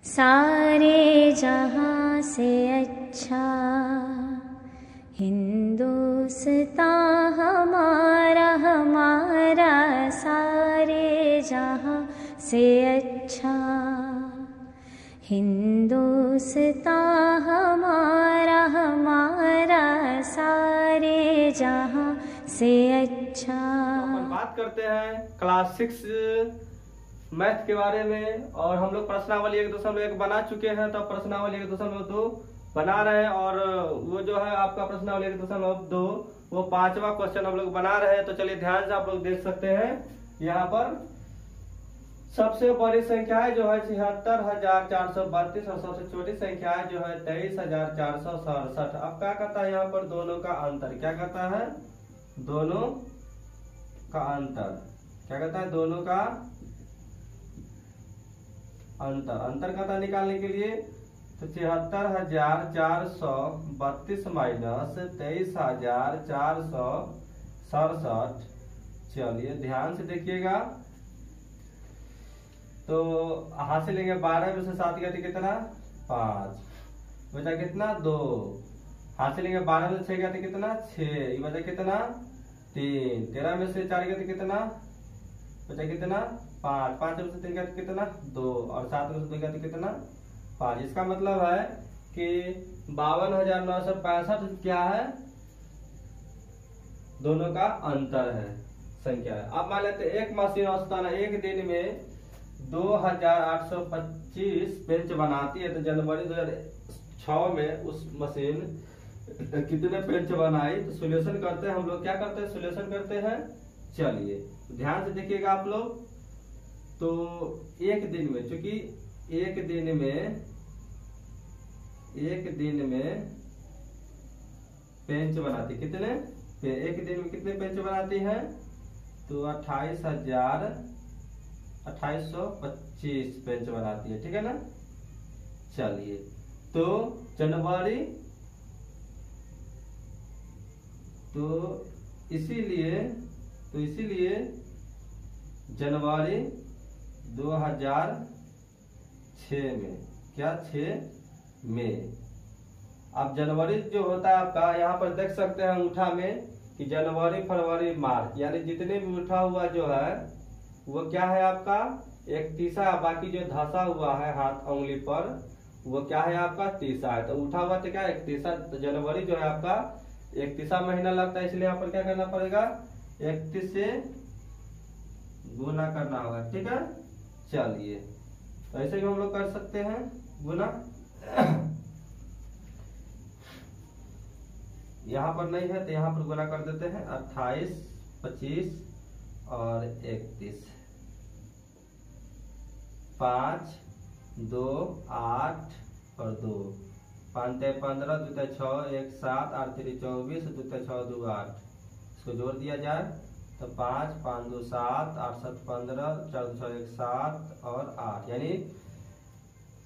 सारे जहां से अच्छा हिंदुस्तान हमारा हमारा, सारे जहां से अच्छा हिंदुस्तान हमारा हमारा, सारे जहां से अच्छा। अपन बात करते हैं क्लास 6 मैथ के बारे में, और हम लोग प्रश्नावली 1.1 बना चुके हैं। तो प्रश्नावली 1.2 बना रहे हैं, और वो जो है आपका प्रश्नावली 1.2 वो 5वां क्वेश्चन हम लोग बना रहे हैं। तो चलिए ध्यान से आप लोग देख सकते हैं। यहाँ पर सबसे बड़ी संख्या है जो है 76,432 और सबसे छोटी संख्या है जो है 23,467। अब क्या कहता है यहाँ पर दोनों का अंतर, क्या कहता है दोनों का अंतर, क्या कहता है दोनों का अंतर कहता है निकालने के लिए। तो 76,432 माइनस 23,467। चलिए ध्यान से देखिएगा। तो हाथ से लेंगे 12 में से 7 गया कितना 5, बचा कितना 2। हाथ से लेंगे 12 में से 6 गया कितना 6, ये बचा कितना 3। 13 में से 4 गया कितना बचा कितना 5। 5 में से 3 गया कितना 2, और 7 में से 2 गया कितना 5। इसका मतलब है कि 52,965 क्या है दोनों का अंतर है संख्या है। अब मान लेते एक मशीन औसतन एक दिन में 2,825 बेंच बनाती है। तो जनवरी 2006 में उस मशीन कितने बेंच बनाई। तो सॉल्यूशन करते हैं हम लोग, क्या करते हैं सॉल्यूशन करते हैं। चलिए ध्यान से देखिएगा आप लोग। तो एक दिन में, चूंकि एक दिन में बेंच बनाती कितने, एक दिन में कितने बेंच बनाती है। तो 28,25 बेंच बनाती है, ठीक है ना। चलिए तो जनवरी, तो इसीलिए जनवरी 2006 में, क्या 6 में। अब जनवरी जो होता है आपका यहाँ पर देख सकते हैं अंगूठा में कि जनवरी फरवरी मार्च, यानी जितने भी उठा हुआ जो है वो क्या है आपका 31, बाकी जो धसा हुआ है हाथ उंगली पर वो क्या है आपका 30 है। तो उठा हुआ तो क्या 31। तो जनवरी जो है आपका 31 महीना लगता है, इसलिए यहाँ पर क्या करना पड़ेगा 31 से गुना करना होगा, ठीक है। चलिए तो ऐसे भी हम लोग कर सकते हैं गुना। यहाँ पर नहीं है तो यहाँ पर गुना कर देते हैं 28, 25 और 31। 5, 2, 8 और 2, 5 3 15, 2 3 6, 1 7, 8 3 24, 2 3 6 2 8। इसको जोड़ दिया जाए तो 5 5 2 7, 8 7 15, 4 2 6 1 7 और 8, यानी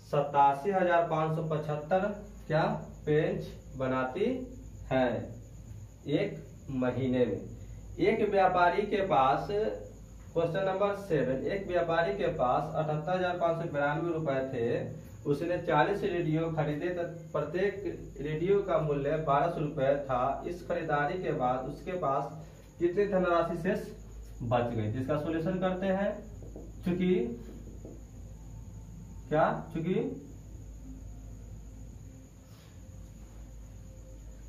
87,575 क्या पेंच बनाती है एक महीने में। एक व्यापारी के पास, क्वेश्चन नंबर 7, एक व्यापारी के पास 78,592 रुपए थे। उसने 40 रेडियो खरीदे तो प्रत्येक रेडियो का मूल्य 1200 रुपए था। इस खरीदारी के बाद उसके पास कितनी धनराशि शेष बच गई। जिसका सॉल्यूशन करते हैं। चूंकि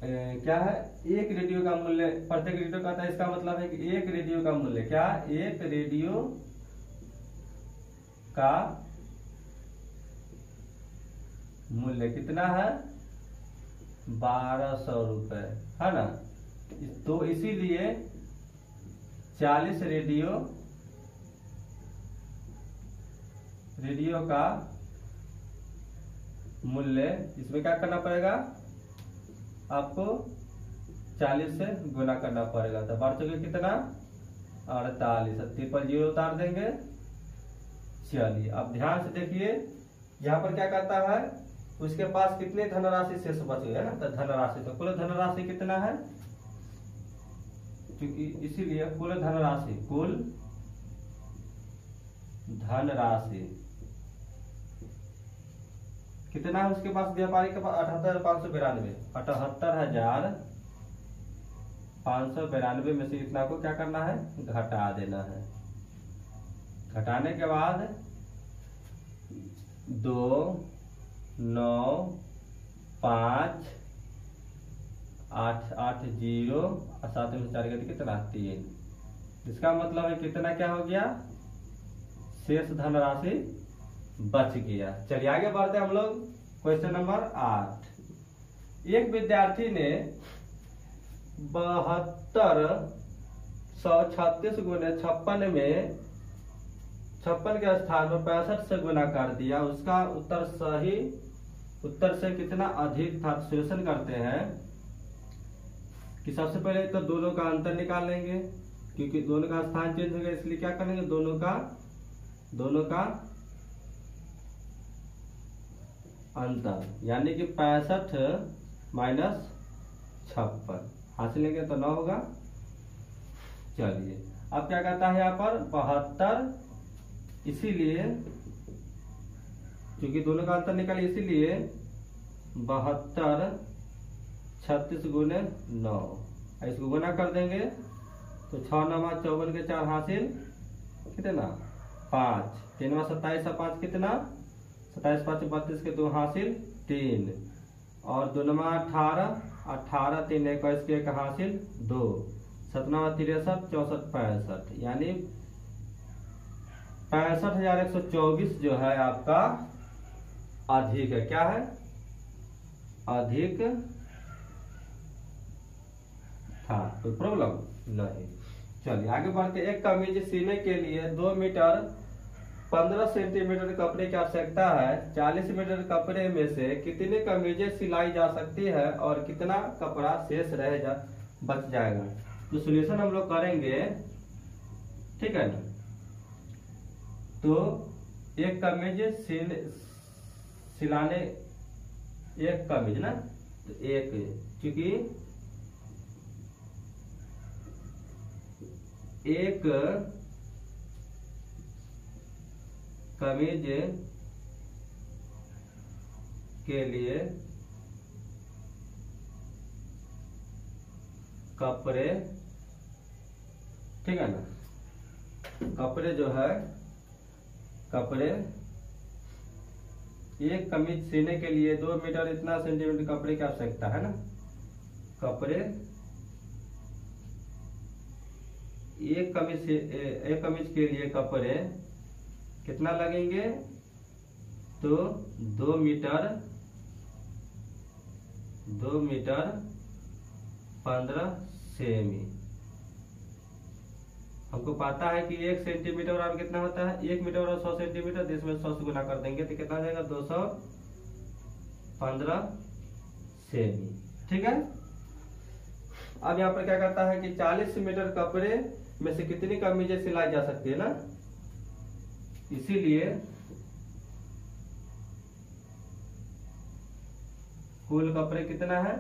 क्या है एक रेडियो का मूल्य, प्रत्येक रेडियो का था, इसका मतलब है कि एक रेडियो का मूल्य क्या, एक रेडियो का मूल्य कितना है 1200 रुपए, है ना। तो इसीलिए 40 रेडियो का मूल्य, इसमें क्या करना पड़ेगा आपको 40 से गुना करना पड़ेगा। तो बढ़ चुके कितना 48, 0 उतार देंगे। चलिए अब ध्यान से देखिए यहाँ पर क्या करता है, उसके पास कितने धनराशि शेष बच गए है ना। तो धनराशि, तो कुल धनराशि कितना है, क्योंकि इसीलिए कुल धनराशि कितना है उसके पास, व्यापारी के पास 78,592, 78,592 में से इतना को क्या करना है, घटा देना है। घटाने के बाद 2, 9, 5, 8, 8, 0 और 7 में 4 कितना 3। इसका मतलब है कितना क्या हो गया, शेष धनराशि बच गया। चलिए आगे बढ़ते हैं हम लोग क्वेश्चन नंबर 8। एक विद्यार्थी ने 7236 गुने 56 में 56 के स्थान पर 65 से गुना कर दिया। उसका उत्तर सही उत्तर से कितना अधिक था। सॉल्यूशन करते हैं कि सबसे पहले तो दोनों का अंतर निकाल लेंगे, क्योंकि दोनों का स्थान चेंज हो गया, इसलिए क्या करेंगे, दोनों का अंतर, यानी कि 65 माइनस 56 हासिल लेंगे तो 9 होगा। चलिए अब क्या कहता है यहाँ पर 72, इसीलिए क्योंकि दोनों का अंतर निकाले इसीलिए 72 36 गुने 9, इसको गुना कर देंगे तो 6 9 54 के 4 हासिल कितना 5, 3 27 और 5 कितना 27 5 32 के 2 हासिल 3 और 2 9 18 18 3 21 के 1 हासिल 2 7 9 63 64 65, यानी 65,124 जो है आपका अधिक है। क्या है, अधिक था, कोई प्रॉब्लम नहीं। चलिए आगे बढ़ते। एक कमीज सीने के लिए 2 मीटर 15 सेंटीमीटर कपड़े की आवश्यकता है। 40 मीटर कपड़े में से कितनी कमीजें सिलाई जा सकती है और कितना कपड़ा शेष बच जाएगा। तो सॉल्यूशन हम लोग करेंगे, ठीक है ना। तो एक कमीज सिलाने, एक कमीज ना, तो एक, क्योंकि एक कमीज के लिए कपड़े, ठीक है ना, कपड़े जो है, कपड़े एक कमीज सीने के लिए 2 मीटर इतना सेंटीमीटर कपड़े की आवश्यकता है ना। कपड़े एक कमीज के लिए कपड़े कितना लगेंगे, तो 2 मीटर 15 सेमी। हमको पता है कि 1 सेंटीमीटर और कितना होता है, 1 मीटर और 100 सेंटीमीटर, तो इसमें 100 से गुना कर देंगे तो कितना हो जाएगा 215 सेमी, ठीक है। अब यहाँ पर क्या करता है कि 40 मीटर कपड़े में से कितनी कमीजें सिलाई जा सकती है ना, इसीलिए कुल कपड़े कितना है,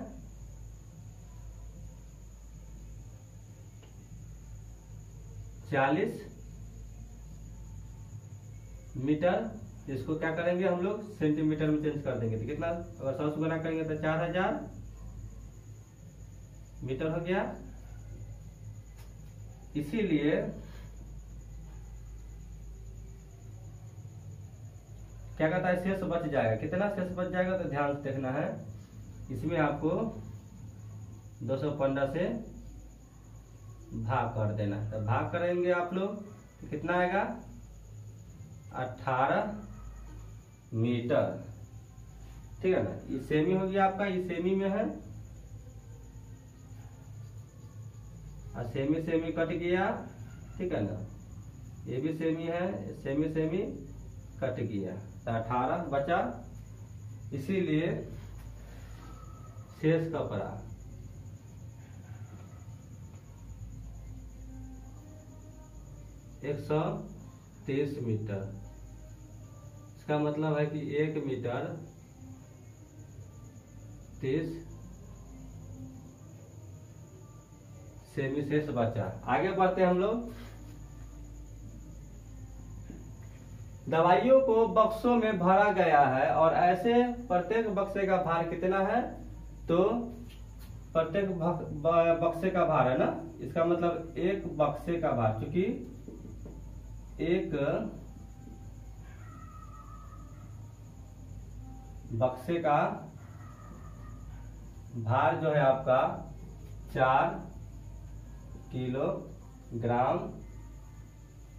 40 मीटर। इसको क्या करेंगे हम लोग सेंटीमीटर में चेंज कर देंगे तो कितना, अगर 100 से गुना करेंगे तो 4000 मीटर हो गया। इसीलिए क्या कहता है, शेष बच जाएगा। कितना शेष बच जाएगा तो ध्यान से देखना है, इसमें आपको 215 से भाग कर देना है। तो भाग करेंगे आप लोग तो कितना आएगा 18 मीटर, ठीक है ना। ये सेमी हो गया आपका, ये सेमी में है और सेमी सेमी कट गया, ठीक है ना। ये भी सेमी है, सेमी सेमी कट गया तो 18 बचा। इसीलिए शेष कपड़ा 130 मीटर। इसका मतलब है कि 1 मीटर 30 सेमी शेष बचा। आगे बढ़ते हैं हम लोग। दवाइयों को बक्सों में भरा गया है और ऐसे प्रत्येक बक्से का भार कितना है, तो प्रत्येक बक्से का भार है ना, इसका मतलब एक बक्से का भार, क्योंकि एक बक्से का भार जो है आपका 4 किलोग्राम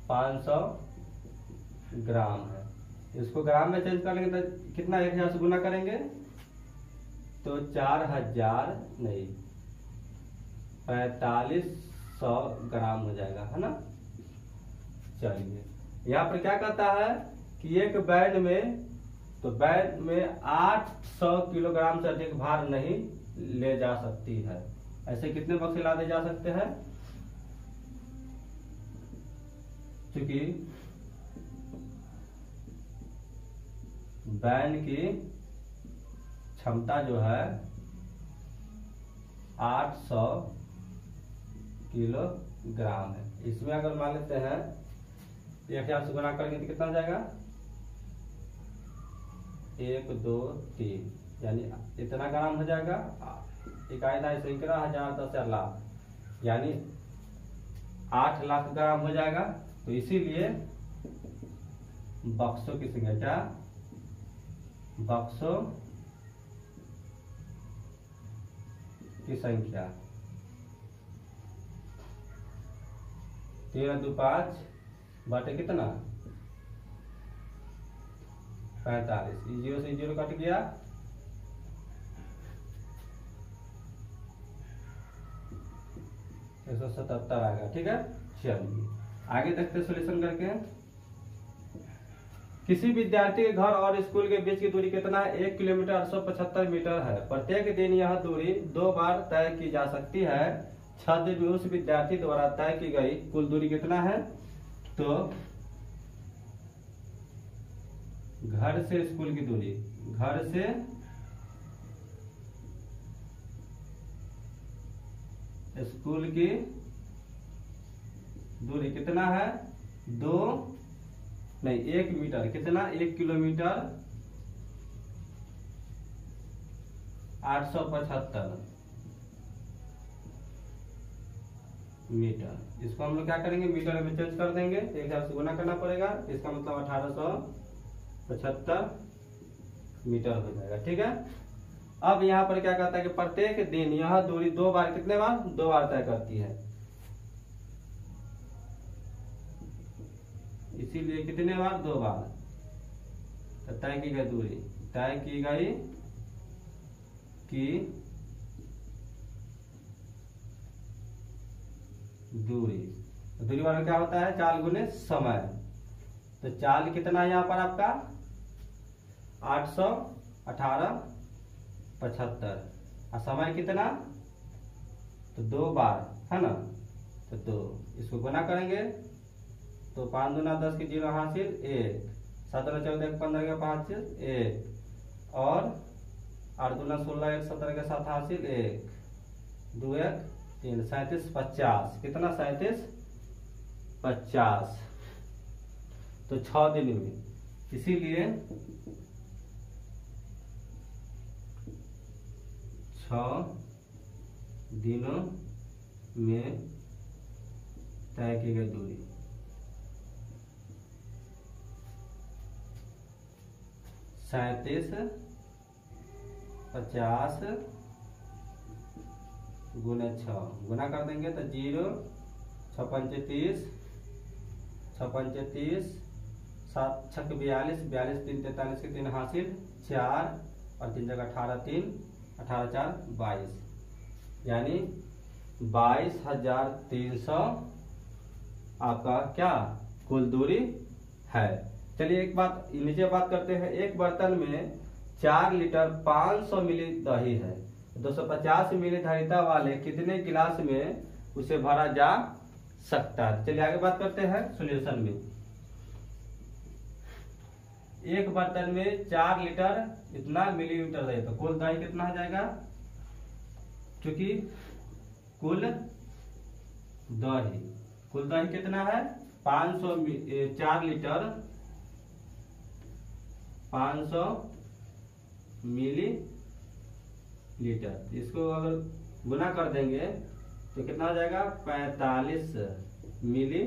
500 ग्राम है। इसको ग्राम में चेंज कर लेंगे तो कितना 1000 से गुना करेंगे तो 4500 ग्राम हो जाएगा, है ना। चलिए यहाँ पर क्या कहता है कि एक बैंड में, तो बैंड में 800 किलोग्राम से अधिक भार नहीं ले जा सकती है। ऐसे कितने बक्से लादे जा सकते हैं, क्योंकि बैंड की क्षमता जो है 800 किलोग्राम है। इसमें अगर मान लेते हैं 1000 से गुना करेंगे तो कितना हो जाएगा 1 2 3, यानी इतना ग्राम हो जाएगा। इकाई ना सैकड़ा, हजार, 10,000, लाख, यानी 8 लाख ग्राम हो जाएगा। तो इसीलिए बक्सों की संख्या क्या, बक्सों की संख्या 13 2 5 बटे कितना 45, 0 से 0 कट गया, 177 आएगा। ठीक है, चलिए आगे देखते हैं सॉल्यूशन करके। किसी विद्यार्थी के घर और स्कूल के बीच की दूरी कितना है, 1 किलोमीटर 875 मीटर है। प्रत्येक दिन यह दूरी 2 बार तय की जा सकती है। 6 दिन में उस विद्यार्थी द्वारा तय की गई कुल दूरी कितना है, तो घर से स्कूल की दूरी, घर से स्कूल की दूरी कितना है 1 मीटर, कितना 1 किलोमीटर 875 मीटर। इसको हम लोग क्या करेंगे, मीटर में चेंज कर देंगे, 1000 से गुना करना पड़ेगा, इसका मतलब 1875 मीटर हो जाएगा। ठीक है, अब यहाँ पर क्या कहता है कि प्रत्येक दिन यह दूरी 2 बार, कितने बार 2 बार तय करती है। इसीलिए कितने बार 2 बार तो तय की गई दूरी, तय की गई कि दूरी, दूरी वाला क्या होता है 4 गुने समय। तो 4 कितना है यहाँ पर आपका 818 75, और समय कितना तो 2 बार, है ना। तो 2, इसको गुना करेंगे तो 5 दूना 10 की 0 हासिल 1, 7 दूना 14 15 के 5 1, और 8 दूना 16 1 17 के 7 हासिल 1, 2 1 3 37 50, कितना 37 50, तो 6 दिन में। इसीलिए 6 दिनों में तय की गई दूरी 37 50 गुने 6, गुना कर देंगे तो 0 6 35 6 35 7 6 42 42 3 43 के 3 हासिल 4, और 3 जगह 18 3 18 4 22, यानी 22,300 आपका क्या कुल दूरी है। चलिए एक बात नीचे बात करते हैं। एक बर्तन में 4 लीटर 500 मिली दही है, 250 मिली धारिता वाले कितने गिलास में उसे भरा जा सकता है। चलिए आगे बात करते हैं सॉल्यूशन में। एक बर्तन में 4 लीटर इतना मिलीलीटर दही, तो कुल दही कितना हो जाएगा, क्योंकि कुल दही कितना है 4 लीटर 500 मिली लीटर। इसको अगर गुना कर देंगे तो कितना हो जाएगा 45 मिली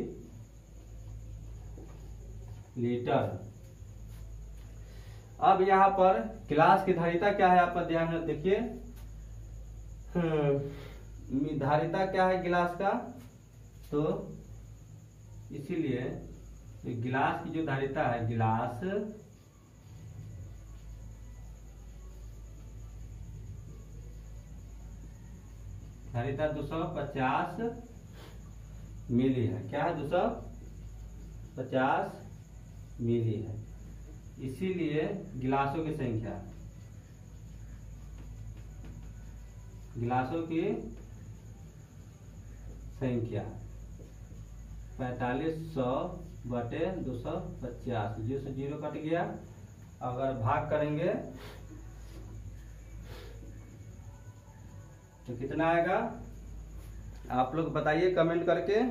लीटर। अब यहाँ पर गिलास की धारिता क्या है, आप ध्यान में देखिए। धारिता क्या है गिलास का, तो इसीलिए गिलास की जो धारिता है, गिलास धारिता 250 मिली है। क्या है 250 मिली है। इसीलिए गिलासों की संख्या, गिलासों की संख्या 4500 बटे 250, 0 से 0 कट गया। अगर भाग करेंगे तो कितना आएगा, आप लोग बताइए कमेंट करके।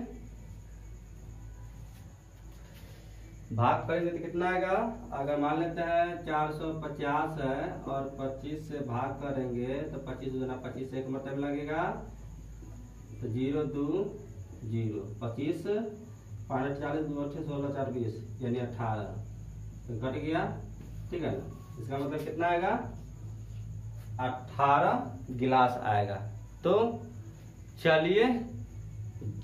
भाग करेंगे तो कितना आएगा, अगर मान लेते हैं 450 है और 25 से भाग करेंगे तो 25 गुना 25 से एक मतलब लगेगा, तो 0 2 0, 25 5 40 2 8 16 4 20 यानी 18, तो कट गया। ठीक है ना, इसका मतलब कितना आएगा 18 गिलास आएगा। तो चलिए,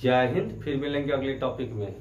जय हिंद, फिर मिलेंगे अगले टॉपिक में।